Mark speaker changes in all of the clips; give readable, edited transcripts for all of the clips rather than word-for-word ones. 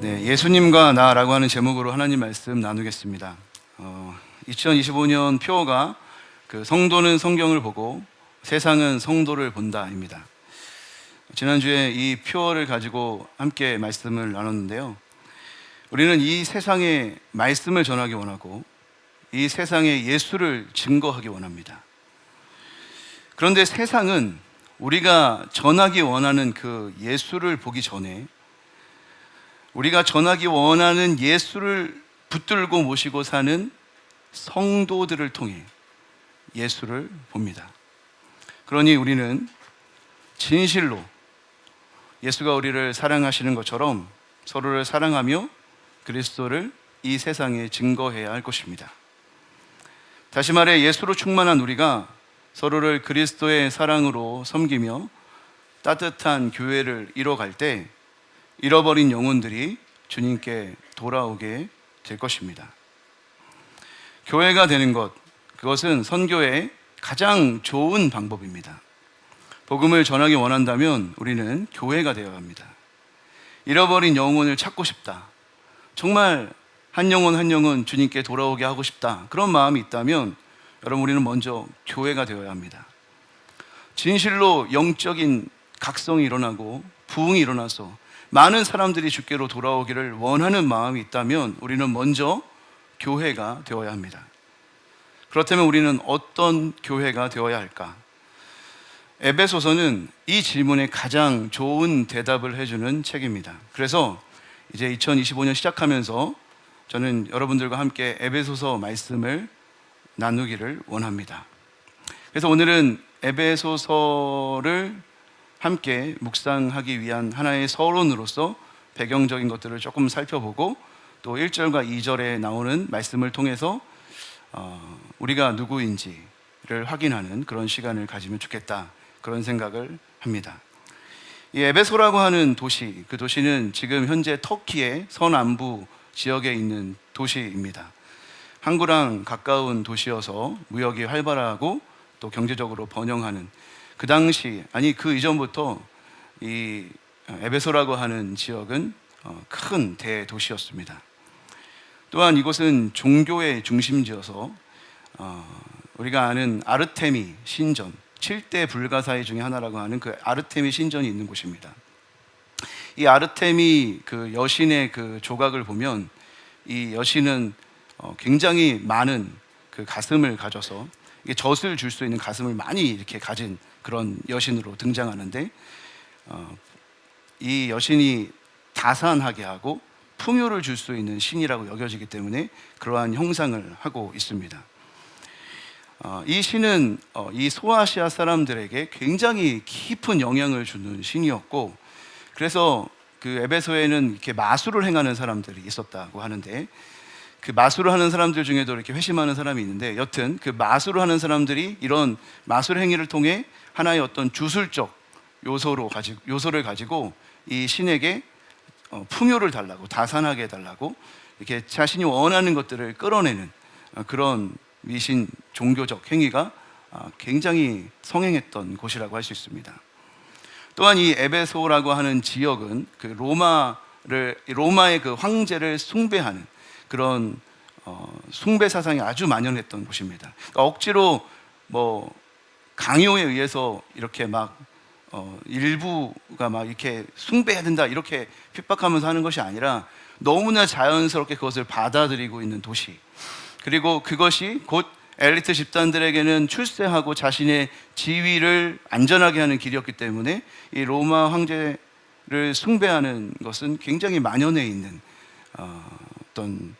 Speaker 1: 네, 예수님과 나라고 하는 제목으로 하나님 말씀 나누겠습니다. 2025년 표어가 성도는 성경을 보고 세상은 성도를 본다입니다. 지난주에 이 표어를 가지고 함께 말씀을 나눴는데요. 우리는 이 세상에 말씀을 전하기 원하고 이 세상에 예수를 증거하기 원합니다. 그런데 세상은 우리가 전하기 원하는 그 예수를 보기 전에 우리가 전하기 원하는 예수를 붙들고 모시고 사는 성도들을 통해 예수를 봅니다. 그러니 우리는 진실로 예수가 우리를 사랑하시는 것처럼 서로를 사랑하며 그리스도를 이 세상에 증거해야 할 것입니다. 다시 말해 예수로 충만한 우리가 서로를 그리스도의 사랑으로 섬기며 따뜻한 교회를 이뤄갈 때 잃어버린 영혼들이 주님께 돌아오게 될 것입니다. 교회가 되는 것, 그것은 선교의 가장 좋은 방법입니다. 복음을 전하기 원한다면 우리는 교회가 되어야 합니다. 잃어버린 영혼을 찾고 싶다. 정말 한 영혼 한 영혼 주님께 돌아오게 하고 싶다. 그런 마음이 있다면 여러분 우리는 먼저 교회가 되어야 합니다. 진실로 영적인 각성이 일어나고 부흥이 일어나서 많은 사람들이 주께로 돌아오기를 원하는 마음이 있다면 우리는 먼저 교회가 되어야 합니다. 그렇다면 우리는 어떤 교회가 되어야 할까? 에베소서는 이 질문에 가장 좋은 대답을 해주는 책입니다. 그래서 이제 2025년 시작하면서 저는 여러분들과 함께 에베소서 말씀을 나누기를 원합니다. 그래서 오늘은 에베소서를 함께 묵상하기 위한 하나의 서론으로서 배경적인 것들을 조금 살펴보고 또 1절과 2절에 나오는 말씀을 통해서 우리가 누구인지를 확인하는 그런 시간을 가지면 좋겠다, 그런 생각을 합니다. 이 에베소라고 하는 도시, 그 도시는 지금 현재 터키의 서남부 지역에 있는 도시입니다. 항구랑 가까운 도시여서 무역이 활발하고 또 경제적으로 번영하는, 그 당시, 아니 그 이전부터 이 에베소라고 하는 지역은 큰 대도시였습니다. 또한 이곳은 종교의 중심지여서 우리가 아는 아르테미 신전, 7대 불가사의 중에 하나라고 하는 그 아르테미 신전이 있는 곳입니다. 이 아르테미 그 여신의 그 조각을 보면 이 여신은 굉장히 많은 그 가슴을 가져서 이게 젖을 줄 수 있는 가슴을 많이 이렇게 가진 그런 여신으로 등장하는데 이 여신이 다산하게 하고 풍요를 줄 수 있는 신이라고 여겨지기 때문에 그러한 형상을 하고 있습니다. 이 신은 이 소아시아 사람들에게 굉장히 깊은 영향을 주는 신이었고, 그래서 그 에베소에는 이렇게 마술을 행하는 사람들이 있었다고 하는데, 그 마술을 하는 사람들 중에도 이렇게 회심하는 사람이 있는데, 여튼 그 마술을 하는 사람들이 이런 마술 행위를 통해 하나의 어떤 주술적 요소를 가지고 이 신에게 풍요를 달라고, 다산하게 해달라고 이렇게 자신이 원하는 것들을 끌어내는 그런 미신 종교적 행위가 굉장히 성행했던 곳이라고 할 수 있습니다. 또한 이 에베소라고 하는 지역은 그 로마의 그 황제를 숭배하는 그런 숭배 사상이 아주 만연했던 곳입니다. 그러니까 억지로 뭐 강요에 의해서 이렇게 막 일부가 막 이렇게 숭배해야 된다 이렇게 핍박하면서 하는 것이 아니라 너무나 자연스럽게 그것을 받아들이고 있는 도시, 그리고 그것이 곧 엘리트 집단들에게는 출세하고 자신의 지위를 안전하게 하는 길이었기 때문에 이 로마 황제를 숭배하는 것은 굉장히 만연해 있는 어떤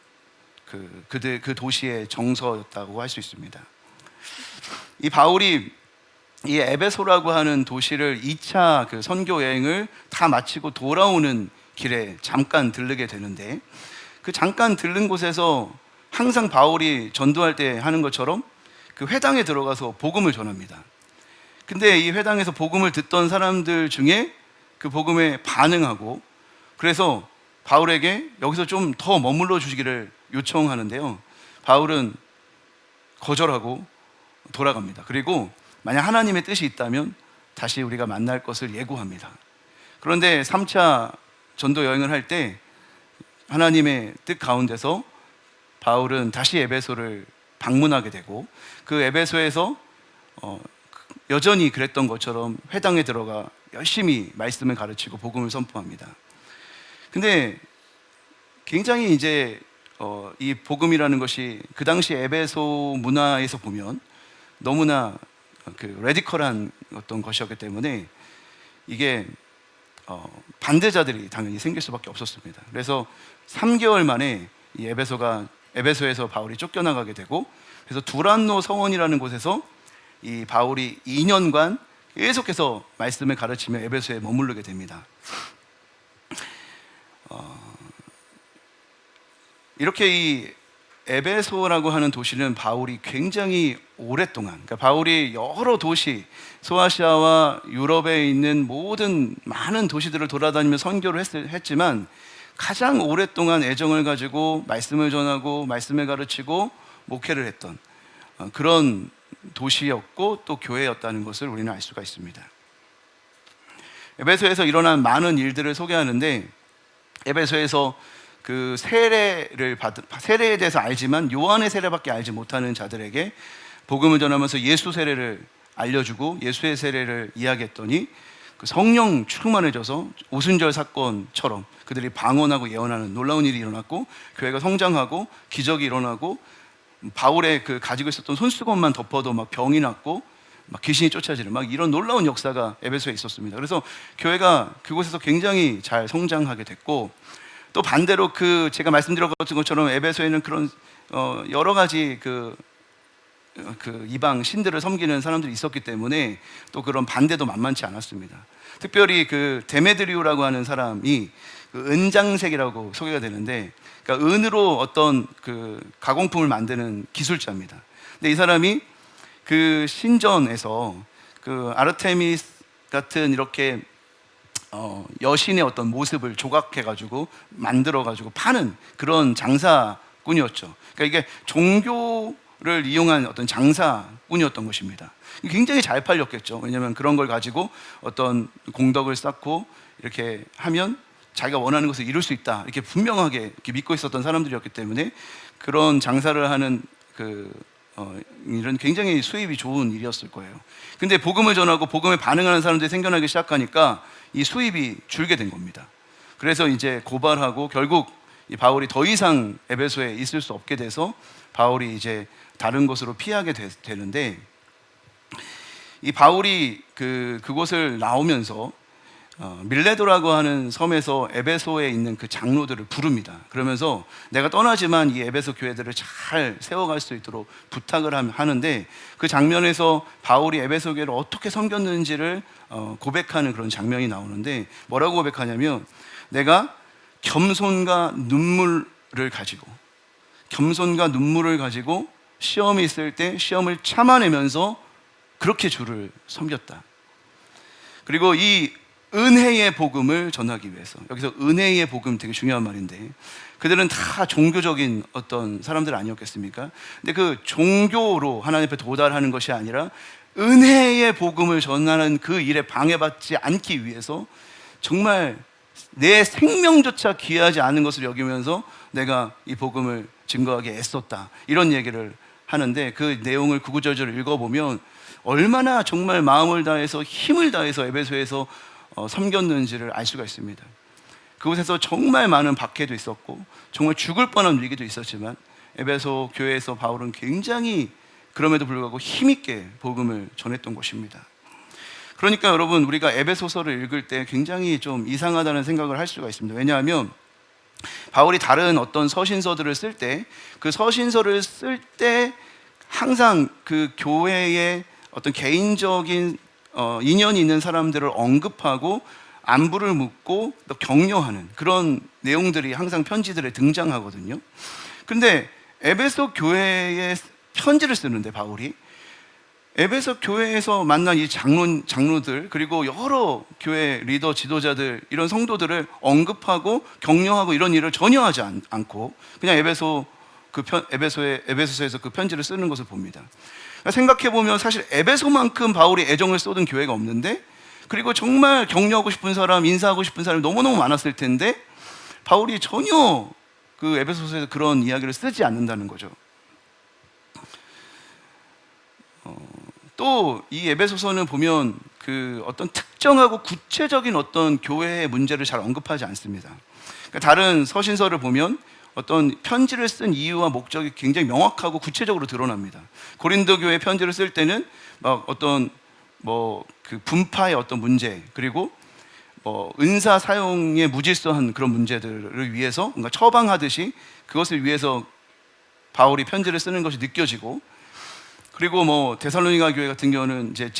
Speaker 1: 그 도시의 정서였다고 할 수 있습니다. 이 바울이 이 에베소라고 하는 도시를 2차 그 선교 여행을 다 마치고 돌아오는 길에 잠깐 들르게 되는데, 그 잠깐 들른 곳에서 항상 바울이 전도할 때 하는 것처럼 그 회당에 들어가서 복음을 전합니다. 근데 이 회당에서 복음을 듣던 사람들 중에 그 복음에 반응하고, 그래서 바울에게 여기서 좀 더 머물러 주시기를 요청하는데요, 바울은 거절하고 돌아갑니다. 그리고 만약 하나님의 뜻이 있다면 다시 우리가 만날 것을 예고합니다. 그런데 3차 전도 여행을 할 때 하나님의 뜻 가운데서 바울은 다시 에베소를 방문하게 되고, 그 에베소에서 여전히 그랬던 것처럼 회당에 들어가 열심히 말씀을 가르치고 복음을 선포합니다. 근데 굉장히 이제 이 복음이라는 것이 그 당시 에베소 문화에서 보면 너무나 그 레디컬한 어떤 것이었기 때문에 이게 반대자들이 당연히 생길 수밖에 없었습니다. 그래서 3개월 만에 이 에베소에서 바울이 쫓겨나가게 되고, 그래서 두란노 성원이라는 곳에서 이 바울이 2년간 계속해서 말씀을 가르치며 에베소에 머무르게 됩니다. 이렇게 이 에베소라고 하는 도시는 바울이 굉장히 오랫동안, 그러니까 바울이 여러 도시, 소아시아와 유럽에 있는 모든 많은 도시들을 돌아다니며 선교를 했지만 가장 오랫동안 애정을 가지고 말씀을 전하고 말씀을 가르치고 목회를 했던 그런 도시였고 또 교회였다는 것을 우리는 알 수가 있습니다. 에베소에서 일어난 많은 일들을 소개하는데, 에베소에서 그 세례에 대해서 알지만 요한의 세례밖에 알지 못하는 자들에게 복음을 전하면서 예수 세례를 알려주고 예수의 세례를 이야기했더니 그 성령 충만해져서 오순절 사건처럼 그들이 방언하고 예언하는 놀라운 일이 일어났고, 교회가 성장하고 기적이 일어나고, 바울의 그 가지고 있었던 손수건만 덮어도 막 병이 났고 막 귀신이 쫓아지는 막 이런 놀라운 역사가 에베소에 있었습니다. 그래서 교회가 그곳에서 굉장히 잘 성장하게 됐고, 또 반대로 그 제가 말씀드렸던 것처럼 에베소에는 그런 여러 가지 그 이방 신들을 섬기는 사람들이 있었기 때문에 또 그런 반대도 만만치 않았습니다. 특별히 그 데메드리오라고 하는 사람이 그 은장색이라고 소개가 되는데, 그러니까 은으로 어떤 그 가공품을 만드는 기술자입니다. 근데 이 사람이 그 신전에서 그 아르테미스 같은 이렇게 여신의 어떤 모습을 조각해가지고 만들어가지고 파는 그런 장사꾼이었죠. 그러니까 이게 종교를 이용한 어떤 장사꾼이었던 것입니다. 굉장히 잘 팔렸겠죠. 왜냐하면 그런 걸 가지고 어떤 공덕을 쌓고 이렇게 하면 자기가 원하는 것을 이룰 수 있다, 이렇게 분명하게 이렇게 믿고 있었던 사람들이었기 때문에 그런 장사를 하는 일은 굉장히 수입이 좋은 일이었을 거예요. 근데 복음을 전하고 복음에 반응하는 사람들이 생겨나기 시작하니까 이 수입이 줄게 된 겁니다. 그래서 이제 고발하고 결국 이 바울이 더 이상 에베소에 있을 수 없게 돼서 바울이 이제 다른 곳으로 피하게 되는데, 이 바울이 그곳을 나오면서 밀레도라고 하는 섬에서 에베소에 있는 그 장로들을 부릅니다. 그러면서 내가 떠나지만 이 에베소 교회들을 잘 세워갈 수 있도록 부탁을 하는데, 그 장면에서 바울이 에베소 교회를 어떻게 섬겼는지를 고백하는 그런 장면이 나오는데, 뭐라고 고백하냐면, 내가 겸손과 눈물을 가지고 시험이 있을 때 시험을 참아내면서 그렇게 주를 섬겼다. 그리고 이 은혜의 복음을 전하기 위해서, 여기서 은혜의 복음 되게 중요한 말인데, 그들은 다 종교적인 어떤 사람들 아니었겠습니까? 근데 그 종교로 하나님 앞에 도달하는 것이 아니라 은혜의 복음을 전하는 그 일에 방해받지 않기 위해서 정말 내 생명조차 귀하지 않은 것을 여기면서 내가 이 복음을 증거하기 애썼다, 이런 얘기를 하는데, 그 내용을 구구절절 읽어보면 얼마나 정말 마음을 다해서 힘을 다해서 에베소에서 섬겼는지를 알 수가 있습니다. 그곳에서 정말 많은 박해도 있었고 정말 죽을 뻔한 위기도 있었지만 에베소 교회에서 바울은 굉장히 그럼에도 불구하고 힘있게 복음을 전했던 것입니다. 그러니까 여러분, 우리가 에베소서를 읽을 때 굉장히 좀 이상하다는 생각을 할 수가 있습니다. 왜냐하면 바울이 다른 어떤 서신서들을 쓸 때, 그 서신서를 쓸 때 항상 그 교회의 어떤 개인적인 인연이 있는 사람들을 언급하고 안부를 묻고 또 격려하는 그런 내용들이 항상 편지들에 등장하거든요. 근데 에베소 교회에 편지를 쓰는데, 바울이 에베소 교회에서 만난 이 장로들 그리고 여러 교회 리더 지도자들, 이런 성도들을 언급하고 격려하고 이런 일을 전혀 하지 않고 그냥 에베소서에서 그 편지를 쓰는 것을 봅니다. 생각해보면 사실 에베소만큼 바울이 애정을 쏟은 교회가 없는데, 그리고 정말 격려하고 싶은 사람, 인사하고 싶은 사람이 너무너무 많았을 텐데 바울이 전혀 그 에베소서에서 그런 이야기를 쓰지 않는다는 거죠. 또 이 에베소서는 보면 그 어떤 특정하고 구체적인 어떤 교회의 문제를 잘 언급하지 않습니다. 그러니까 다른 서신서를 보면 어떤 편지를 쓴 이유와 목적이 굉장히 명확하고 구체적으로 드러납니다. 고린도 교회 편지를 쓸 때는 막 어떤 그 분파의 어떤 문제, 그리고 은사 사용의 무질서한 그런 문제들을 위해서 뭔가 처방하듯이 그것을 위해서 바울이 편지를 쓰는 것이 느껴지고, 그리고 데살로니가 교회 같은 경우는 이제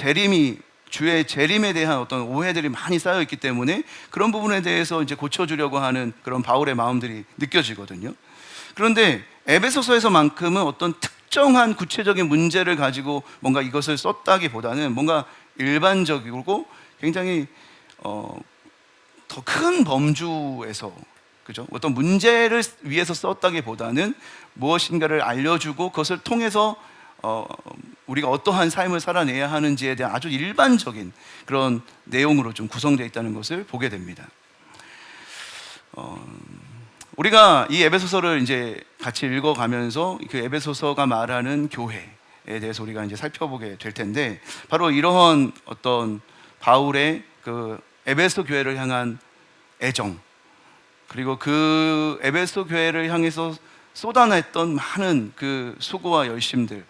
Speaker 1: 주의 재림에 대한 어떤 오해들이 많이 쌓여 있기 때문에 그런 부분에 대해서 이제 고쳐주려고 하는 그런 바울의 마음들이 느껴지거든요. 그런데 에베소서에서만큼은 어떤 특정한 구체적인 문제를 가지고 뭔가 이것을 썼다기보다는 뭔가 일반적이고 굉장히 더 큰 범주에서, 그죠? 어떤 문제를 위해서 썼다기보다는 무엇인가를 알려주고 그것을 통해서 우리가 어떠한 삶을 살아내야 하는지에 대한 아주 일반적인 그런 내용으로 좀 구성되어 있다는 것을 보게 됩니다. 우리가 이 에베소서를 이제 같이 읽어가면서 그 에베소서가 말하는 교회에 대해서 우리가 이제 살펴보게 될 텐데, 바로 이러한 어떤 바울의 그 에베소 교회를 향한 애정, 그리고 그 에베소 교회를 향해서 쏟아냈던 많은 그 수고와 열심들,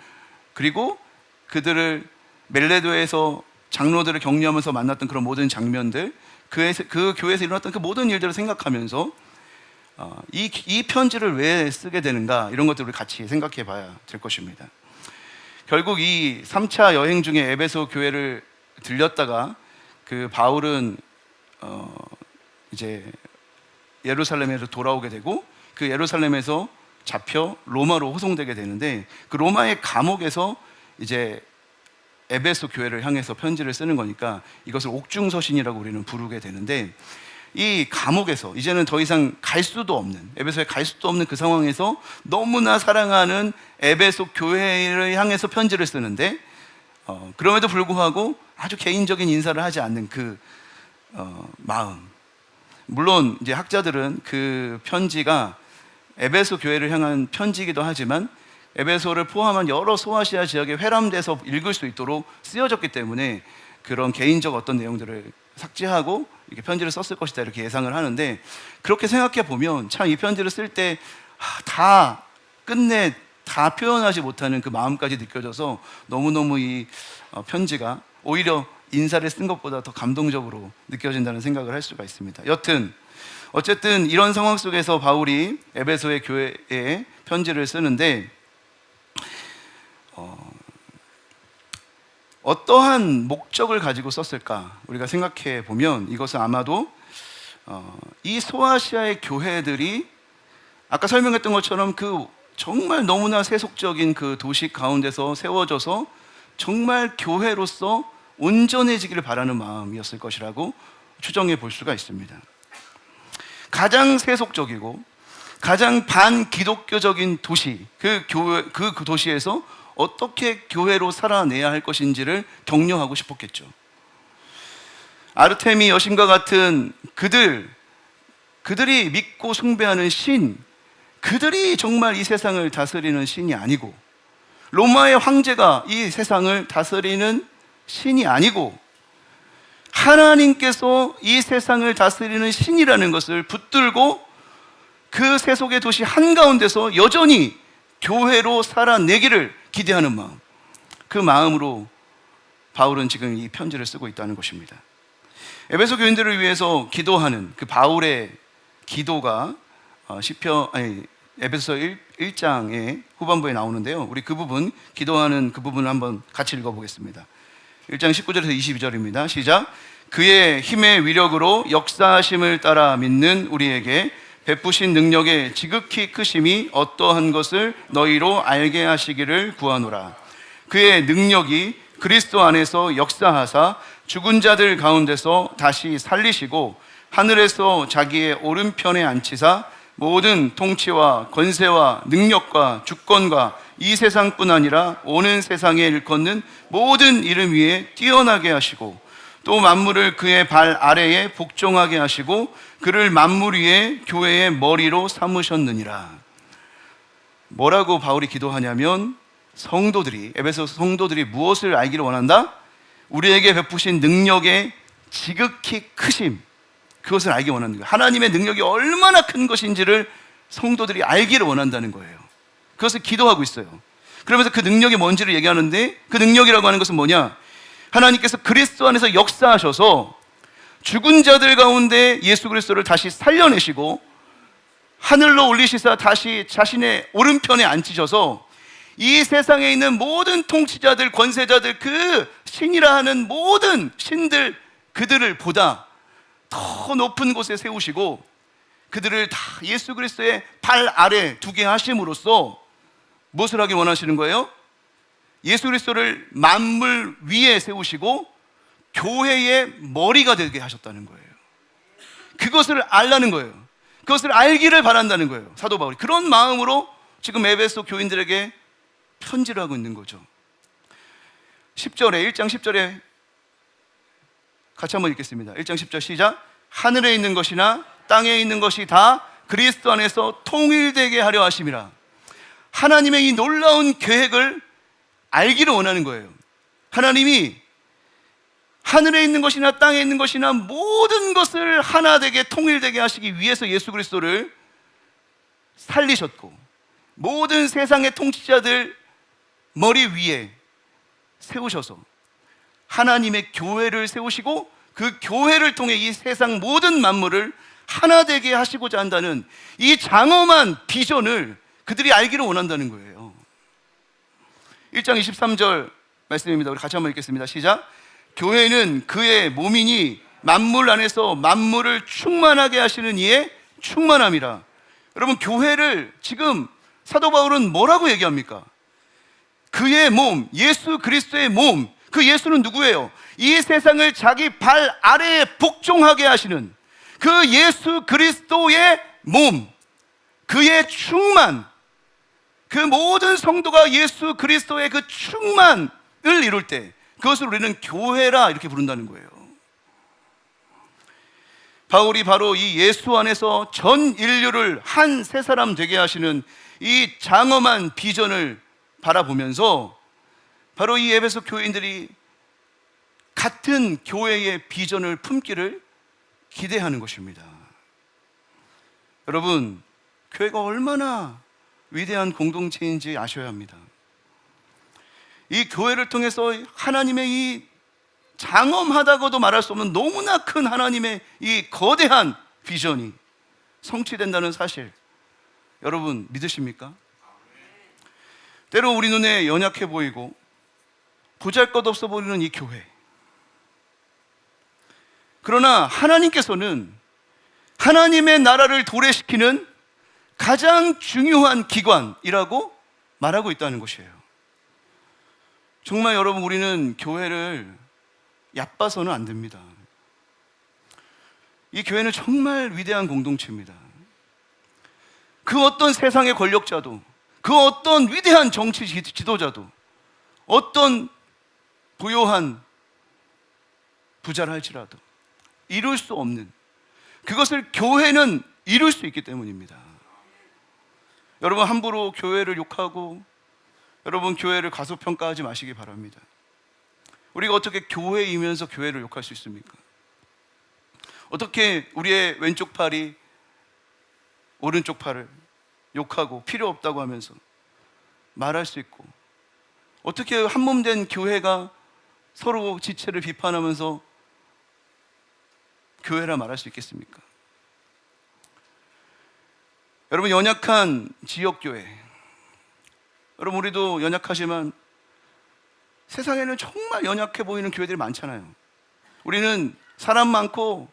Speaker 1: 그리고 그들을 멜레도에서 장로들을 격려하면서 만났던 그런 모든 장면들, 그 교회에서 일어났던 그 모든 일들을 생각하면서 이 편지를 왜 쓰게 되는가, 이런 것들을 우리 같이 생각해 봐야 될 것입니다. 결국 이 3차 여행 중에 에베소 교회를 들렸다가 그 바울은 이제 예루살렘에서 돌아오게 되고, 그 예루살렘에서 잡혀 로마로 호송되게 되는데, 그 로마의 감옥에서 이제 에베소 교회를 향해서 편지를 쓰는 거니까 이것을 옥중서신이라고 우리는 부르게 되는데, 이 감옥에서 이제는 더 이상 갈 수도 없는, 에베소에 갈 수도 없는 그 상황에서 너무나 사랑하는 에베소 교회를 향해서 편지를 쓰는데, 그럼에도 불구하고 아주 개인적인 인사를 하지 않는 그 마음. 물론 이제 학자들은 그 편지가 에베소 교회를 향한 편지이기도 하지만 에베소를 포함한 여러 소아시아 지역에 회람돼서 읽을 수 있도록 쓰여졌기 때문에 그런 개인적 어떤 내용들을 삭제하고 이렇게 편지를 썼을 것이다, 이렇게 예상을 하는데, 그렇게 생각해 보면 참 이 편지를 쓸 때 다 끝내 다 표현하지 못하는 그 마음까지 느껴져서 너무너무 이 편지가 오히려 인사를 쓴 것보다 더 감동적으로 느껴진다는 생각을 할 수가 있습니다. 여튼 어쨌든 이런 상황 속에서 바울이 에베소의 교회에 편지를 쓰는데, 어떠한 목적을 가지고 썼을까 우리가 생각해 보면, 이것은 아마도 이 소아시아의 교회들이 아까 설명했던 것처럼 그 정말 너무나 세속적인 그 도시 가운데서 세워져서 정말 교회로서 온전해지기를 바라는 마음이었을 것이라고 추정해 볼 수가 있습니다. 가장 세속적이고 가장 반기독교적인 도시, 그 도시에서 어떻게 교회로 살아내야 할 것인지를 격려하고 싶었겠죠. 아르테미 여신과 같은 그들이 믿고 숭배하는 신, 그들이 정말 이 세상을 다스리는 신이 아니고, 로마의 황제가 이 세상을 다스리는 신이 아니고, 하나님께서 이 세상을 다스리는 신이라는 것을 붙들고 그 세속의 도시 한가운데서 여전히 교회로 살아내기를 기대하는 마음, 그 마음으로 바울은 지금 이 편지를 쓰고 있다는 것입니다. 에베소 교인들을 위해서 기도하는 그 바울의 기도가 에베소서 1장의 후반부에 나오는데요, 우리 그 부분, 기도하는 그 부분을 한번 같이 읽어보겠습니다. 1장 19절에서 22절입니다. 시작. 그의 힘의 위력으로 역사하심을 따라 믿는 우리에게 베푸신 능력의 지극히 크심이 어떠한 것을 너희로 알게 하시기를 구하노라. 그의 능력이 그리스도 안에서 역사하사 죽은 자들 가운데서 다시 살리시고 하늘에서 자기의 오른편에 앉히사 모든 통치와 권세와 능력과 주권과 이 세상뿐 아니라 오는 세상에 일컫는 모든 이름 위에 뛰어나게 하시고 또 만물을 그의 발 아래에 복종하게 하시고 그를 만물 위에 교회의 머리로 삼으셨느니라. 뭐라고 바울이 기도하냐면 성도들이, 에베소 성도들이 무엇을 알기를 원한다? 우리에게 베푸신 능력의 지극히 크심, 그것을 알기 원하는 거예요. 하나님의 능력이 얼마나 큰 것인지를 성도들이 알기를 원한다는 거예요. 그것을 기도하고 있어요. 그러면서 그 능력이 뭔지를 얘기하는데, 그 능력이라고 하는 것은 뭐냐? 하나님께서 그리스도 안에서 역사하셔서 죽은 자들 가운데 예수 그리스도를 다시 살려내시고 하늘로 올리시사 다시 자신의 오른편에 앉히셔서 이 세상에 있는 모든 통치자들, 권세자들, 그 신이라 하는 모든 신들, 그들을 보다 더 높은 곳에 세우시고 그들을 다 예수 그리스도의 발 아래 두게 하심으로써 무엇을 하기 원하시는 거예요? 예수 그리스도를 만물 위에 세우시고 교회의 머리가 되게 하셨다는 거예요. 그것을 알라는 거예요. 그것을 알기를 바란다는 거예요. 사도 바울이 그런 마음으로 지금 에베소 교인들에게 편지를 하고 있는 거죠. 10절에 1장 10절에 같이 한번 읽겠습니다. 1장 10절 시작. 하늘에 있는 것이나 땅에 있는 것이 다 그리스도 안에서 통일되게 하려 하심이라. 하나님의 이 놀라운 계획을 알기를 원하는 거예요. 하나님이 하늘에 있는 것이나 땅에 있는 것이나 모든 것을 하나 되게 통일되게 하시기 위해서 예수 그리스도를 살리셨고 모든 세상의 통치자들 머리 위에 세우셔서 하나님의 교회를 세우시고 그 교회를 통해 이 세상 모든 만물을 하나 되게 하시고자 한다는 이 장엄한 비전을 그들이 알기를 원한다는 거예요. 1장 23절 말씀입니다. 우리 같이 한번 읽겠습니다. 시작. 교회는 그의 몸이니 만물 안에서 만물을 충만하게 하시는 이의 충만함이라. 여러분, 교회를 지금 사도 바울은 뭐라고 얘기합니까? 그의 몸, 예수 그리스도의 몸. 그 예수는 누구예요? 이 세상을 자기 발 아래에 복종하게 하시는 그 예수 그리스도의 몸, 그의 충만, 그 모든 성도가 예수 그리스도의 그 충만을 이룰 때 그것을 우리는 교회라 이렇게 부른다는 거예요. 바울이 바로 이 예수 안에서 전 인류를 한 새 사람 되게 하시는 이 장엄한 비전을 바라보면서 바로 이 에베소 교인들이 같은 교회의 비전을 품기를 기대하는 것입니다. 여러분, 교회가 얼마나 위대한 공동체인지 아셔야 합니다. 이 교회를 통해서 하나님의 이 장엄하다고도 말할 수 없는 너무나 큰 하나님의 이 거대한 비전이 성취된다는 사실, 여러분 믿으십니까? 때로 우리 눈에 연약해 보이고 보잘것없어 보이는 이 교회, 그러나 하나님께서는 하나님의 나라를 도래시키는 가장 중요한 기관이라고 말하고 있다는 것이에요. 정말 여러분, 우리는 교회를 얕봐서는 안 됩니다. 이 교회는 정말 위대한 공동체입니다. 그 어떤 세상의 권력자도, 그 어떤 위대한 정치 지도자도, 어떤 부요한 부자라 할지라도 이룰 수 없는, 그것을 교회는 이룰 수 있기 때문입니다. 여러분, 함부로 교회를 욕하고 여러분 교회를 과소평가하지 마시기 바랍니다. 우리가 어떻게 교회이면서 교회를 욕할 수 있습니까? 어떻게 우리의 왼쪽 팔이 오른쪽 팔을 욕하고 필요 없다고 하면서 말할 수 있고, 어떻게 한몸된 교회가 서로 지체를 비판하면서 교회라 말할 수 있겠습니까? 여러분, 연약한 지역교회, 여러분 우리도 연약하지만 세상에는 정말 연약해 보이는 교회들이 많잖아요. 우리는 사람 많고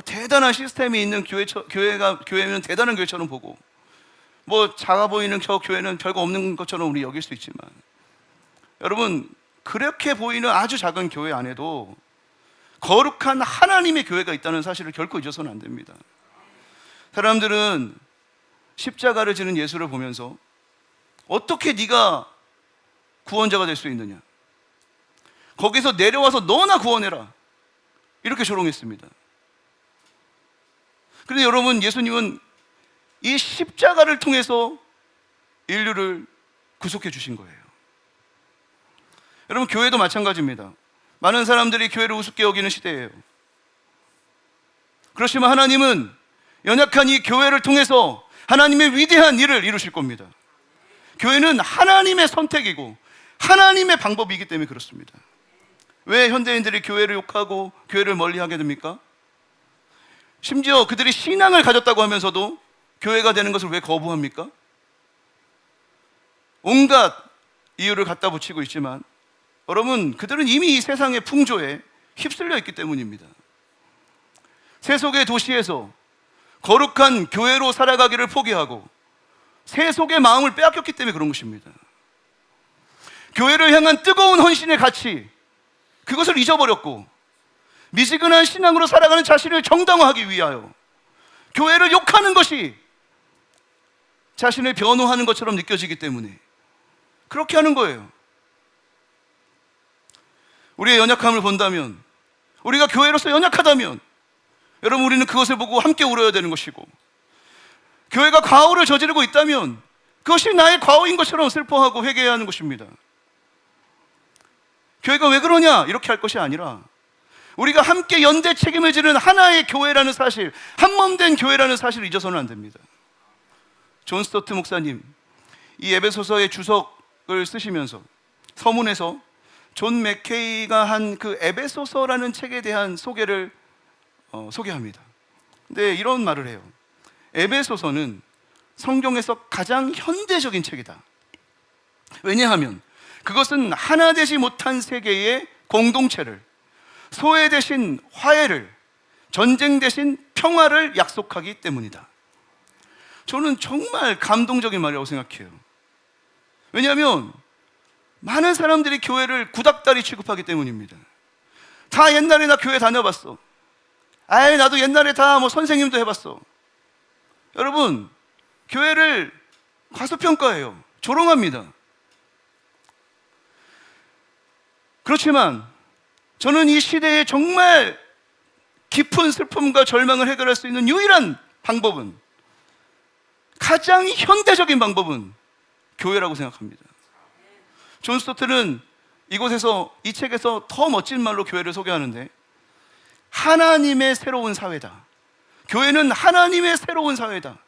Speaker 1: 대단한 시스템이 있는 교회는 대단한 교회처럼 보고, 작아 보이는 저 교회는 별거 없는 것처럼 우리 여길 수 있지만, 여러분 그렇게 보이는 아주 작은 교회 안에도 거룩한 하나님의 교회가 있다는 사실을 결코 잊어서는 안 됩니다. 사람들은 십자가를 지는 예수를 보면서 어떻게 네가 구원자가 될 수 있느냐, 거기서 내려와서 너나 구원해라, 이렇게 조롱했습니다. 그런데 여러분, 예수님은 이 십자가를 통해서 인류를 구속해 주신 거예요. 여러분, 교회도 마찬가지입니다. 많은 사람들이 교회를 우습게 여기는 시대예요. 그렇지만 하나님은 연약한 이 교회를 통해서 하나님의 위대한 일을 이루실 겁니다. 교회는 하나님의 선택이고 하나님의 방법이기 때문에 그렇습니다. 왜 현대인들이 교회를 욕하고 교회를 멀리하게 됩니까? 심지어 그들이 신앙을 가졌다고 하면서도 교회가 되는 것을 왜 거부합니까? 온갖 이유를 갖다 붙이고 있지만 여러분, 그들은 이미 이 세상의 풍조에 휩쓸려 있기 때문입니다. 세속의 도시에서 거룩한 교회로 살아가기를 포기하고 세속의 마음을 빼앗겼기 때문에 그런 것입니다. 교회를 향한 뜨거운 헌신의 가치, 그것을 잊어버렸고 미지근한 신앙으로 살아가는 자신을 정당화하기 위하여 교회를 욕하는 것이 자신을 변호하는 것처럼 느껴지기 때문에 그렇게 하는 거예요. 우리의 연약함을 본다면, 우리가 교회로서 연약하다면 여러분, 우리는 그것을 보고 함께 울어야 되는 것이고, 교회가 과오를 저지르고 있다면 그것이 나의 과오인 것처럼 슬퍼하고 회개해야 하는 것입니다. 교회가 왜 그러냐 이렇게 할 것이 아니라 우리가 함께 연대 책임을 지는 하나의 교회라는 사실, 한몸된 교회라는 사실을 잊어서는 안 됩니다. 존 스토트 목사님, 이 에베소서의 주석을 쓰시면서 서문에서 존 맥케이가 한 그 에베소서라는 책에 대한 소개를 소개합니다. 근데 이런 말을 해요. 에베소서는 성경에서 가장 현대적인 책이다. 왜냐하면 그것은 하나 되지 못한 세계의 공동체를, 소외 대신 화해를, 전쟁 대신 평화를 약속하기 때문이다. 저는 정말 감동적인 말이라고 생각해요. 왜냐하면 많은 사람들이 교회를 구닥다리 취급하기 때문입니다. 다 옛날에 나 교회 다녀봤어. 아이, 나도 옛날에 다 선생님도 해봤어. 여러분, 교회를 과소평가해요. 조롱합니다. 그렇지만 저는 이 시대에 정말 깊은 슬픔과 절망을 해결할 수 있는 유일한 방법은, 가장 현대적인 방법은 교회라고 생각합니다. 존 스토트는 이곳에서, 이 책에서 더 멋진 말로 교회를 소개하는데, 하나님의 새로운 사회다. 교회는 하나님의 새로운 사회다.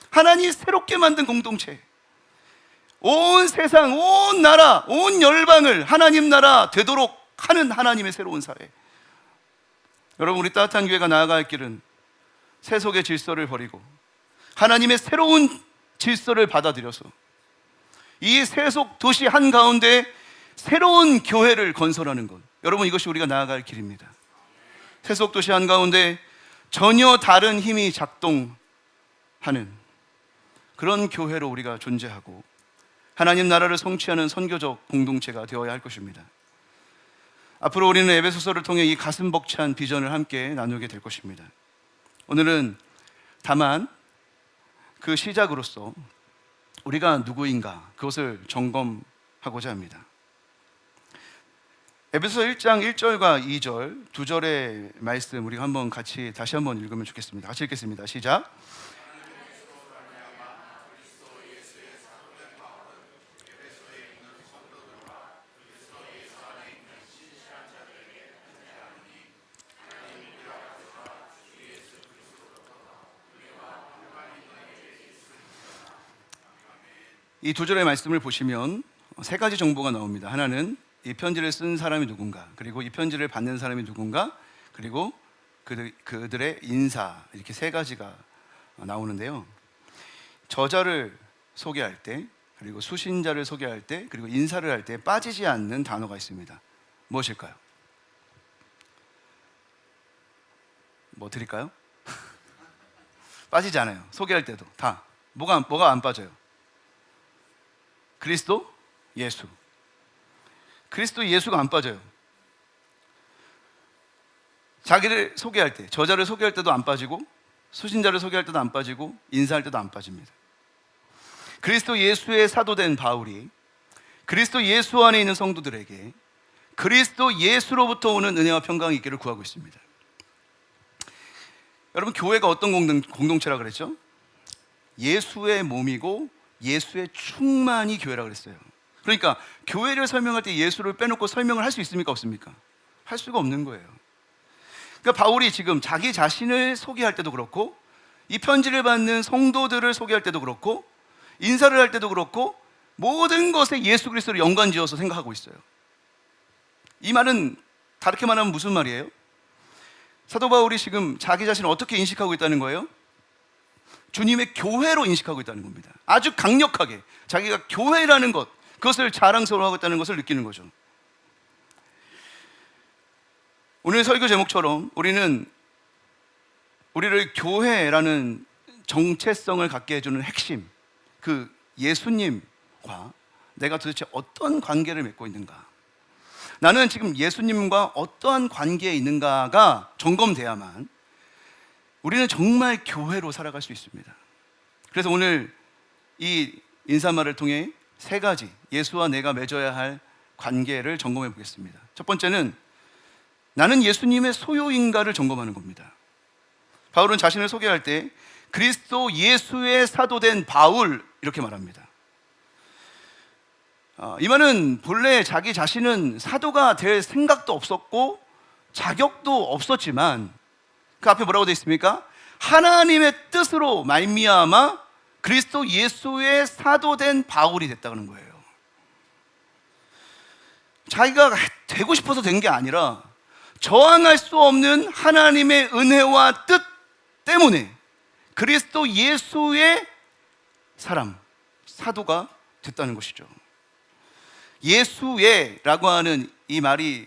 Speaker 1: 하나님이 새롭게 만든 공동체, 온 세상, 온 나라, 온 열방을 하나님 나라 되도록 하는 하나님의 새로운 사회. 여러분, 우리 따뜻한 교회가 나아갈 길은 세속의 질서를 버리고 하나님의 새로운 질서를 받아들여서 이 세속 도시 한가운데 새로운 교회를 건설하는 것, 여러분, 이것이 우리가 나아갈 길입니다. 세속 도시 한가운데 전혀 다른 힘이 작동하는 그런 교회로 우리가 존재하고 하나님 나라를 성취하는 선교적 공동체가 되어야 할 것입니다. 앞으로 우리는 에베소서를 통해 이 가슴 벅찬 비전을 함께 나누게 될 것입니다. 오늘은 다만 그 시작으로서 우리가 누구인가, 그것을 점검하고자 합니다. 에베소서 1장 1절과 2절 두 절의 말씀 우리가 한번 같이 다시 한번 읽으면 좋겠습니다. 같이 읽겠습니다. 시작. 이 두 절의 말씀을 보시면 세 가지 정보가 나옵니다. 하나는 이 편지를 쓴 사람이 누군가, 그리고 이 편지를 받는 사람이 누군가, 그리고 그들의 인사, 이렇게 세 가지가 나오는데요. 저자를 소개할 때, 그리고 수신자를 소개할 때, 그리고 인사를 할 때 빠지지 않는 단어가 있습니다. 무엇일까요? 뭐 드릴까요? 빠지지 않아요. 소개할 때도 다 뭐가 안 빠져요? 그리스도 예수. 그리스도 예수가 안 빠져요. 자기를 소개할 때, 저자를 소개할 때도 안 빠지고, 수신자를 소개할 때도 안 빠지고, 인사할 때도 안 빠집니다. 그리스도 예수의 사도된 바울이 그리스도 예수 안에 있는 성도들에게 그리스도 예수로부터 오는 은혜와 평강이 있기를 구하고 있습니다. 여러분, 교회가 어떤 공동체라 그랬죠? 예수의 몸이고 예수의 충만이 교회라 그랬어요. 그러니까 교회를 설명할 때 예수를 빼놓고 설명을 할 수 있습니까? 없습니까? 할 수가 없는 거예요. 그러니까 바울이 지금 자기 자신을 소개할 때도 그렇고, 이 편지를 받는 성도들을 소개할 때도 그렇고, 인사를 할 때도 그렇고, 모든 것에 예수 그리스도를 연관지어서 생각하고 있어요. 이 말은 다르게 말하면 무슨 말이에요? 사도 바울이 지금 자기 자신을 어떻게 인식하고 있다는 거예요? 주님의 교회로 인식하고 있다는 겁니다. 아주 강력하게 자기가 교회라는 것, 그것을 자랑스러워하고 있다는 것을 느끼는 거죠. 오늘 설교 제목처럼 우리를 교회라는 정체성을 갖게 해주는 핵심, 그 예수님과 내가 도대체 어떤 관계를 맺고 있는가, 나는 지금 예수님과 어떠한 관계에 있는가가 점검돼야만 우리는 정말 교회로 살아갈 수 있습니다. 그래서 오늘 이 인사말을 통해 세 가지 예수와 내가 맺어야 할 관계를 점검해 보겠습니다. 첫 번째는 나는 예수님의 소유인가를 점검하는 겁니다. 바울은 자신을 소개할 때 그리스도 예수의 사도된 바울 이렇게 말합니다. 이 말은 본래 자기 자신은 사도가 될 생각도 없었고 자격도 없었지만 그 앞에 뭐라고 되어 있습니까? 하나님의 뜻으로 말미암아 그리스도 예수의 사도된 바울이 됐다는 거예요. 자기가 되고 싶어서 된 게 아니라 저항할 수 없는 하나님의 은혜와 뜻 때문에 그리스도 예수의 사람, 사도가 됐다는 것이죠. 예수의 라고 하는 이 말이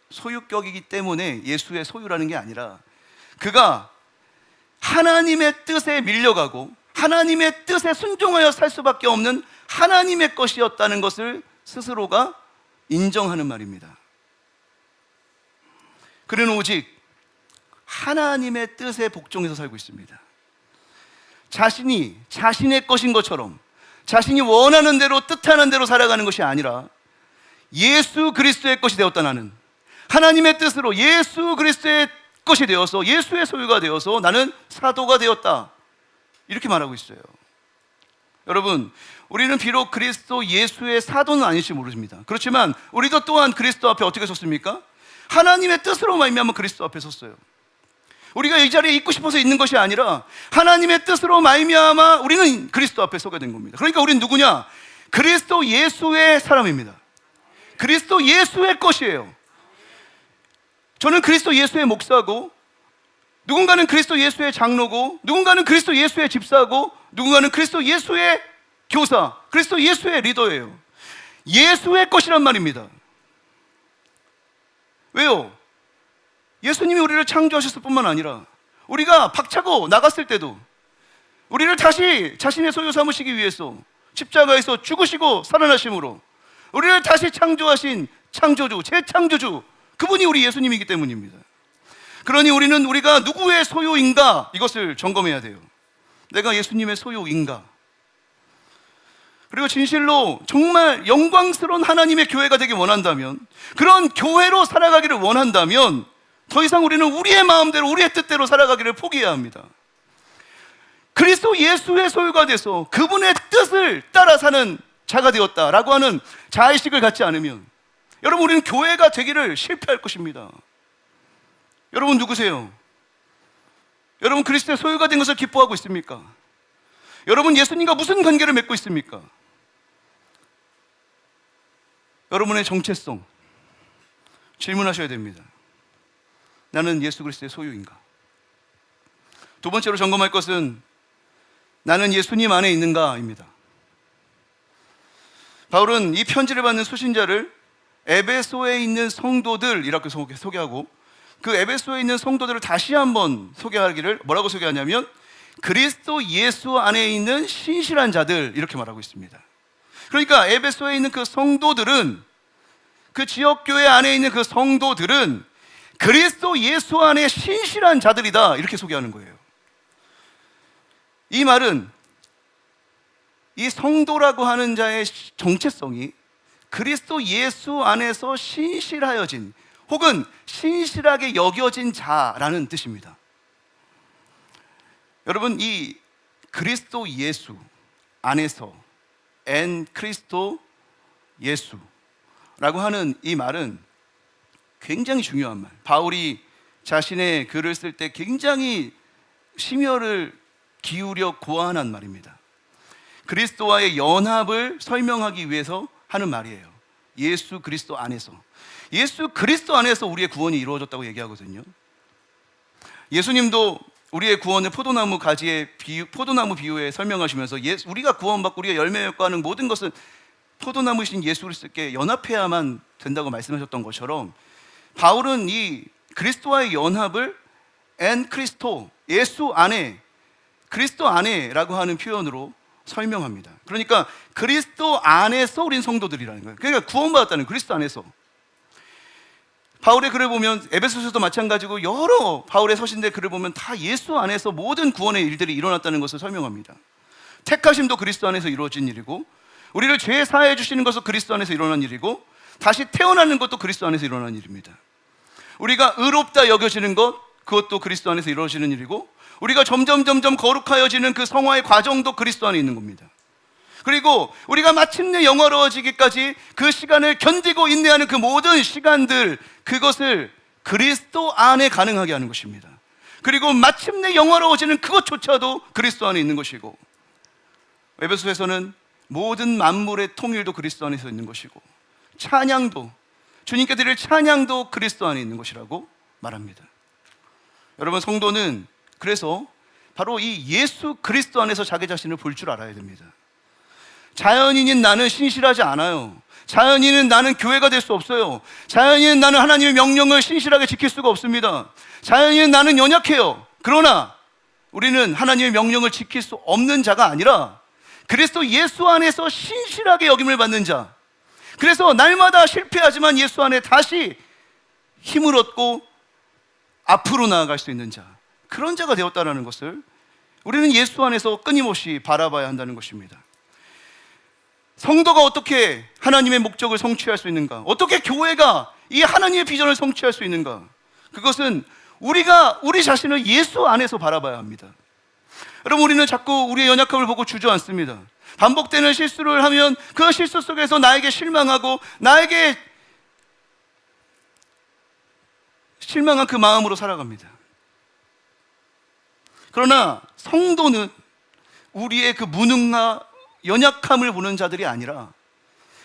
Speaker 1: 소유격이기 때문에 예수의 소유라는 게 아니라 그가 하나님의 뜻에 밀려가고 하나님의 뜻에 순종하여 살 수밖에 없는 하나님의 것이었다는 것을 스스로가 인정하는 말입니다. 그는 오직 하나님의 뜻에 복종해서 살고 있습니다. 자신이 자신의 것인 것처럼 자신이 원하는 대로 뜻하는 대로 살아가는 것이 아니라 예수 그리스도의 것이 되었다. 나는 하나님의 뜻으로 예수 그리스도의 것이 되어서 예수의 소유가 되어서 나는 사도가 되었다, 이렇게 말하고 있어요. 여러분, 우리는 비록 그리스도 예수의 사도는 아닐지 모릅니다. 그렇지만 우리도 또한 그리스도 앞에 어떻게 섰습니까? 하나님의 뜻으로 말미암아 그리스도 앞에 섰어요. 우리가 이 자리에 있고 싶어서 있는 것이 아니라 하나님의 뜻으로 말미암아 우리는 그리스도 앞에 서게 된 겁니다. 그러니까 우리는 누구냐? 그리스도 예수의 사람입니다. 그리스도 예수의 것이에요. 저는 그리스도 예수의 목사고, 누군가는 그리스도 예수의 장로고, 누군가는 그리스도 예수의 집사고, 누군가는 그리스도 예수의 교사, 그리스도 예수의 리더예요. 예수의 것이란 말입니다. 왜요? 예수님이 우리를 창조하셨을 뿐만 아니라 우리가 박차고 나갔을 때도 우리를 다시 자신의 소유 삼으시기 위해서 십자가에서 죽으시고 살아나심으로 우리를 다시 창조하신 창조주, 재창조주, 그분이 우리 예수님이기 때문입니다. 그러니 우리는 우리가 누구의 소유인가, 이것을 점검해야 돼요. 내가 예수님의 소유인가? 그리고 진실로 정말 영광스러운 하나님의 교회가 되기 원한다면, 그런 교회로 살아가기를 원한다면 더 이상 우리는 우리의 마음대로 우리의 뜻대로 살아가기를 포기해야 합니다. 그리스도 예수의 소유가 돼서 그분의 뜻을 따라 사는 자가 되었다라고 하는 자의식을 갖지 않으면 여러분, 우리는 교회가 되기를 실패할 것입니다. 여러분 누구세요? 여러분 그리스도의 소유가 된 것을 기뻐하고 있습니까? 여러분 예수님과 무슨 관계를 맺고 있습니까? 여러분의 정체성 질문하셔야 됩니다. 나는 예수 그리스도의 소유인가? 두 번째로 점검할 것은 나는 예수님 안에 있는가입니다. 바울은 이 편지를 받는 수신자를 에베소에 있는 성도들 이렇게 소개하고, 그 에베소에 있는 성도들을 다시 한번 소개하기를 뭐라고 소개하냐면 그리스도 예수 안에 있는 신실한 자들, 이렇게 말하고 있습니다. 그러니까 에베소에 있는 그 성도들은, 그 지역교회 안에 있는 그 성도들은 그리스도 예수 안에 신실한 자들이다, 이렇게 소개하는 거예요. 이 말은 이 성도라고 하는 자의 정체성이 그리스도 예수 안에서 신실하여진, 혹은 신실하게 여겨진 자라는 뜻입니다. 여러분, 이 그리스도 예수 안에서 엔 크리스토 예수라고 하는 이 말은 굉장히 중요한 말. 바울이 자신의 글을 쓸 때 굉장히 심혈을 기울여 고안한 말입니다. 그리스도와의 연합을 설명하기 위해서 하는 말이에요. 예수 그리스도 안에서, 예수 그리스도 안에서 우리의 구원이 이루어졌다고 얘기하거든요. 예수님도 우리의 구원을 포도나무 가지의 포도나무 비유에 설명하시면서 우리가 구원받고 우리가 열매 맺고 하는 모든 것은 포도나무이신 예수 그리스도께 연합해야만 된다고 말씀하셨던 것처럼, 바울은 이 그리스도와의 연합을 엔 크리스토, 예수 안에, 그리스도 안에라고 하는 표현으로 설명합니다. 그러니까 그리스도 안에서 우린 성도들이라는 거예요. 그러니까 구원받았다는 거예요. 그리스도 안에서. 바울의 글을 보면, 에베소서도 마찬가지고 여러 바울의 서신들 글을 보면 다 예수 안에서 모든 구원의 일들이 일어났다는 것을 설명합니다. 택하심도 그리스도 안에서 이루어진 일이고, 우리를 죄 사하여 주시는 것도 그리스도 안에서 일어난 일이고, 다시 태어나는 것도 그리스도 안에서 일어난 일입니다. 우리가 의롭다 여겨지는 것, 그것도 그리스도 안에서 이루어지는 일이고, 우리가 점점 거룩하여지는 그 성화의 과정도 그리스도 안에 있는 겁니다. 그리고 우리가 마침내 영화로워지기까지 그 시간을 견디고 인내하는 그 모든 시간들, 그것을 그리스도 안에 가능하게 하는 것입니다. 그리고 마침내 영화로워지는 그것조차도 그리스도 안에 있는 것이고, 에베소에서는 모든 만물의 통일도 그리스도 안에서 있는 것이고, 찬양도, 주님께 드릴 찬양도 그리스도 안에 있는 것이라고 말합니다. 여러분, 성도는 그래서 바로 이 예수 그리스도 안에서 자기 자신을 볼 줄 알아야 됩니다. 자연인인 나는 신실하지 않아요. 자연인은 나는 교회가 될 수 없어요. 자연인은 나는 하나님의 명령을 신실하게 지킬 수가 없습니다. 자연인은 나는 연약해요. 그러나 우리는 하나님의 명령을 지킬 수 없는 자가 아니라 그리스도 예수 안에서 신실하게 여김을 받는 자, 그래서 날마다 실패하지만 예수 안에 다시 힘을 얻고 앞으로 나아갈 수 있는 자, 그런 자가 되었다는 것을 우리는 예수 안에서 끊임없이 바라봐야 한다는 것입니다. 성도가 어떻게 하나님의 목적을 성취할 수 있는가? 어떻게 교회가 이 하나님의 비전을 성취할 수 있는가? 그것은 우리가 우리 자신을 예수 안에서 바라봐야 합니다. 여러분, 우리는 자꾸 우리의 연약함을 보고 주저앉습니다. 반복되는 실수를 하면 그 실수 속에서 나에게 실망하고 나에게 실망한 그 마음으로 살아갑니다. 그러나 성도는 우리의 그 무능과 연약함을 보는 자들이 아니라,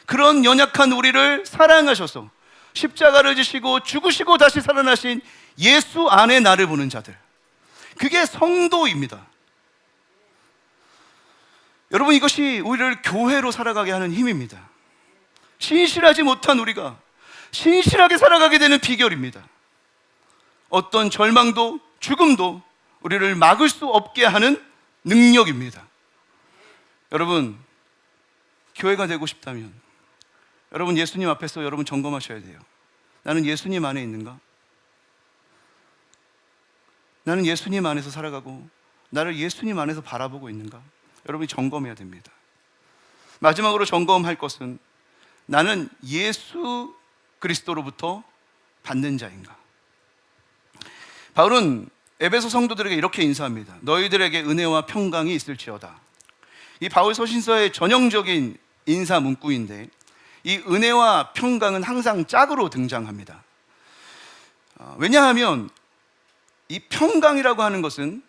Speaker 1: 그런 연약한 우리를 사랑하셔서 십자가를 지시고 죽으시고 다시 살아나신 예수 안에 나를 보는 자들, 그게 성도입니다. 여러분, 이것이 우리를 교회로 살아가게 하는 힘입니다. 신실하지 못한 우리가 신실하게 살아가게 되는 비결입니다. 어떤 절망도 죽음도 우리를 막을 수 없게 하는 능력입니다. 여러분, 교회가 되고 싶다면 여러분 예수님 앞에서 여러분 점검하셔야 돼요. 나는 예수님 안에 있는가? 나는 예수님 안에서 살아가고 나를 예수님 안에서 바라보고 있는가? 여러분이 점검해야 됩니다. 마지막으로 점검할 것은, 나는 예수 그리스도로부터 받는 자인가? 바울은 에베소 성도들에게 이렇게 인사합니다. 너희들에게 은혜와 평강이 있을지어다. 이 바울 서신서의 전형적인 인사 문구인데, 이 은혜와 평강은 항상 짝으로 등장합니다. 왜냐하면 이 평강이라고 하는 것은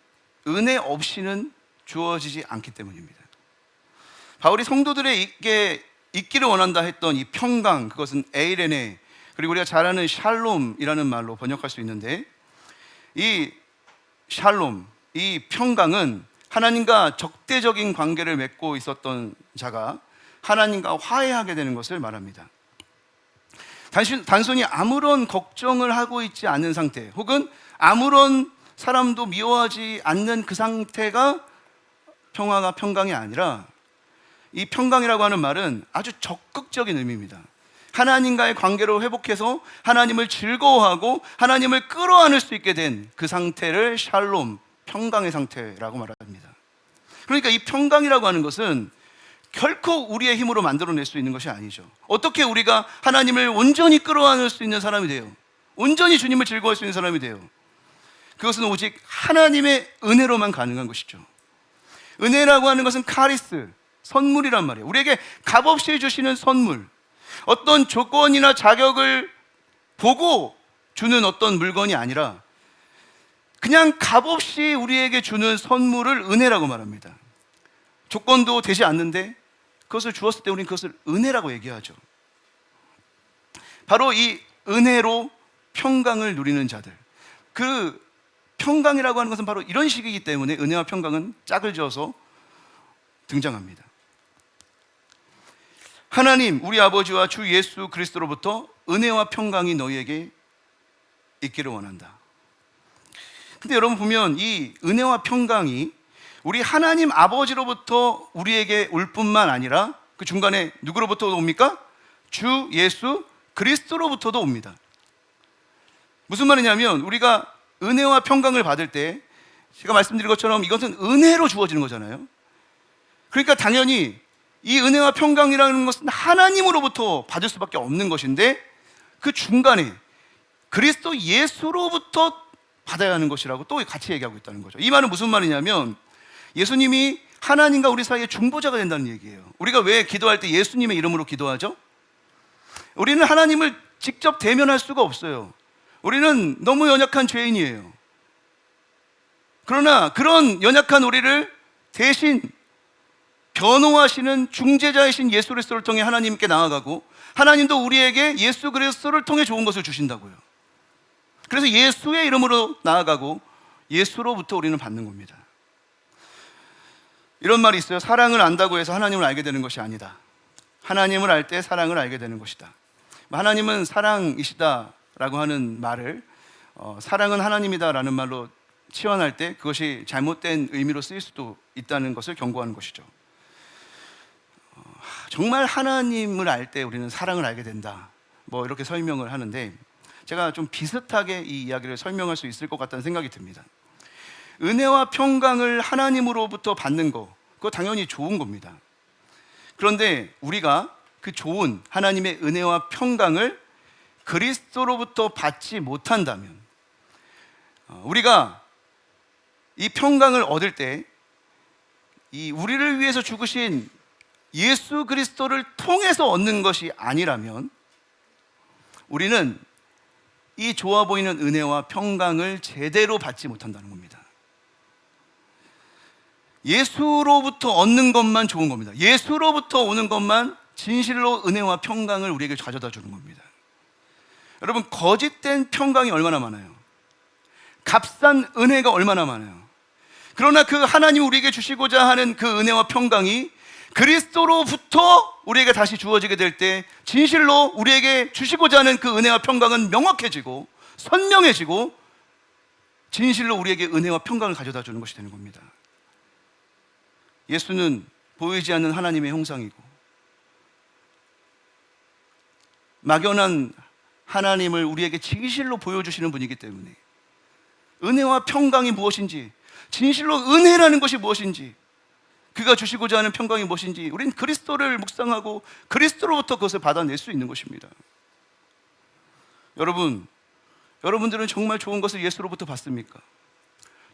Speaker 1: 은혜 없이는 주어지지 않기 때문입니다. 바울이 성도들에게 있기를 원한다 했던 이 평강, 그것은 에이레네, 그리고 우리가 잘 아는 샬롬이라는 말로 번역할 수 있는데, 이 샬롬, 이 평강은 하나님과 적대적인 관계를 맺고 있었던 자가 하나님과 화해하게 되는 것을 말합니다. 단순히 아무런 걱정을 하고 있지 않은 상태, 혹은 아무런 사람도 미워하지 않는 그 상태가 평화가 평강이 아니라, 이 평강이라고 하는 말은 아주 적극적인 의미입니다. 하나님과의 관계로 회복해서 하나님을 즐거워하고 하나님을 끌어안을 수 있게 된 그 상태를 샬롬, 평강의 상태라고 말합니다. 그러니까 이 평강이라고 하는 것은 결코 우리의 힘으로 만들어낼 수 있는 것이 아니죠. 어떻게 우리가 하나님을 온전히 끌어안을 수 있는 사람이 돼요? 온전히 주님을 즐거워할 수 있는 사람이 돼요? 그것은 오직 하나님의 은혜로만 가능한 것이죠. 은혜라고 하는 것은 카리스, 선물이란 말이에요. 우리에게 값없이 주시는 선물, 어떤 조건이나 자격을 보고 주는 어떤 물건이 아니라 그냥 값없이 우리에게 주는 선물을 은혜라고 말합니다. 조건도 되지 않는데 그것을 주었을 때 우리는 그것을 은혜라고 얘기하죠. 바로 이 은혜로 평강을 누리는 자들, 그 평강이라고 하는 것은 바로 이런 식이기 때문에 은혜와 평강은 짝을 지어서 등장합니다. 하나님 우리 아버지와 주 예수 그리스도로부터 은혜와 평강이 너희에게 있기를 원한다. 근데 여러분 보면 이 은혜와 평강이 우리 하나님 아버지로부터 우리에게 올 뿐만 아니라 그 중간에 누구로부터 옵니까? 주 예수 그리스도로부터도 옵니다. 무슨 말이냐면 우리가 은혜와 평강을 받을 때 제가 말씀드린 것처럼 이것은 은혜로 주어지는 거잖아요. 그러니까 당연히 이 은혜와 평강이라는 것은 하나님으로부터 받을 수밖에 없는 것인데 그 중간에 그리스도 예수로부터 받아야 하는 것이라고 또 같이 얘기하고 있다는 거죠. 이 말은 무슨 말이냐면 예수님이 하나님과 우리 사이의 중보자가 된다는 얘기예요. 우리가 왜 기도할 때 예수님의 이름으로 기도하죠? 우리는 하나님을 직접 대면할 수가 없어요. 우리는 너무 연약한 죄인이에요. 그러나 그런 연약한 우리를 대신 변호하시는 중재자이신 예수 그리스도를 통해 하나님께 나아가고 하나님도 우리에게 예수 그리스도를 통해 좋은 것을 주신다고요. 그래서 예수의 이름으로 나아가고 예수로부터 우리는 받는 겁니다. 이런 말이 있어요. 사랑을 안다고 해서 하나님을 알게 되는 것이 아니다. 하나님을 알 때 사랑을 알게 되는 것이다. 하나님은 사랑이시다라고 하는 말을 사랑은 하나님이다라는 말로 치환할 때 그것이 잘못된 의미로 쓰일 수도 있다는 것을 경고하는 것이죠. 정말 하나님을 알 때 우리는 사랑을 알게 된다, 뭐 이렇게 설명을 하는데 제가 좀 비슷하게 이 이야기를 설명할 수 있을 것 같다는 생각이 듭니다. 은혜와 평강을 하나님으로부터 받는 거, 그거 당연히 좋은 겁니다. 그런데 우리가 그 좋은 하나님의 은혜와 평강을 그리스도로부터 받지 못한다면, 우리가 이 평강을 얻을 때 이 우리를 위해서 죽으신 예수 그리스도를 통해서 얻는 것이 아니라면 우리는 이 좋아 보이는 은혜와 평강을 제대로 받지 못한다는 겁니다. 예수로부터 얻는 것만 좋은 겁니다. 예수로부터 오는 것만 진실로 은혜와 평강을 우리에게 가져다 주는 겁니다. 여러분, 거짓된 평강이 얼마나 많아요. 값싼 은혜가 얼마나 많아요. 그러나 그 하나님 우리에게 주시고자 하는 그 은혜와 평강이 그리스도로부터 우리에게 다시 주어지게 될 때 진실로 우리에게 주시고자 하는 그 은혜와 평강은 명확해지고 선명해지고 진실로 우리에게 은혜와 평강을 가져다 주는 것이 되는 겁니다. 예수는 보이지 않는 하나님의 형상이고 막연한 하나님을 우리에게 진실로 보여주시는 분이기 때문에 은혜와 평강이 무엇인지, 진실로 은혜라는 것이 무엇인지, 그가 주시고자 하는 평강이 무엇인지 우린 그리스도를 묵상하고 그리스도로부터 그것을 받아낼 수 있는 것입니다. 여러분들은 정말 좋은 것을 예수로부터 받습니까?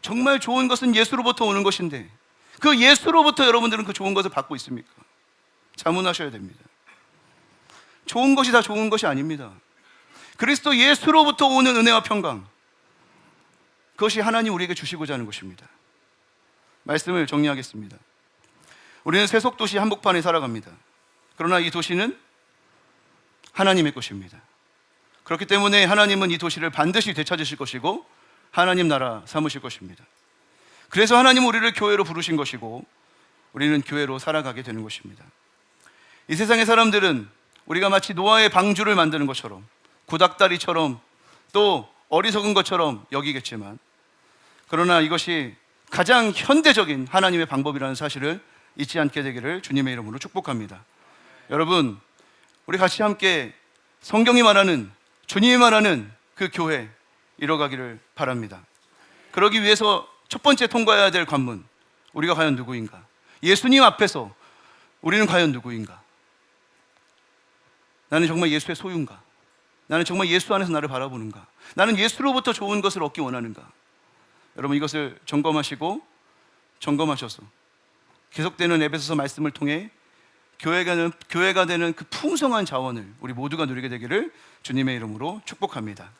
Speaker 1: 정말 좋은 것은 예수로부터 오는 것인데 그 예수로부터 여러분들은 그 좋은 것을 받고 있습니까? 자문하셔야 됩니다. 좋은 것이 다 좋은 것이 아닙니다. 그리스도 예수로부터 오는 은혜와 평강, 그것이 하나님 우리에게 주시고자 하는 것입니다. 말씀을 정리하겠습니다. 우리는 세속도시 한복판에 살아갑니다. 그러나 이 도시는 하나님의 것입니다. 그렇기 때문에 하나님은 이 도시를 반드시 되찾으실 것이고 하나님 나라 삼으실 것입니다. 그래서 하나님은 우리를 교회로 부르신 것이고 우리는 교회로 살아가게 되는 것입니다. 이 세상의 사람들은 우리가 마치 노아의 방주를 만드는 것처럼 구닥다리처럼 또 어리석은 것처럼 여기겠지만, 그러나 이것이 가장 현대적인 하나님의 방법이라는 사실을 잊지 않게 되기를 주님의 이름으로 축복합니다. 여러분, 우리 같이 함께 성경이 말하는, 주님이 말하는 그 교회 이뤄가기를 바랍니다. 그러기 위해서 첫 번째 통과해야 될 관문, 우리가 과연 누구인가? 예수님 앞에서 우리는 과연 누구인가? 나는 정말 예수의 소유인가? 나는 정말 예수 안에서 나를 바라보는가? 나는 예수로부터 좋은 것을 얻기 원하는가? 여러분 이것을 점검하셔서 계속되는 에베소서 말씀을 통해 교회가 되는 그 풍성한 자원을 우리 모두가 누리게 되기를 주님의 이름으로 축복합니다.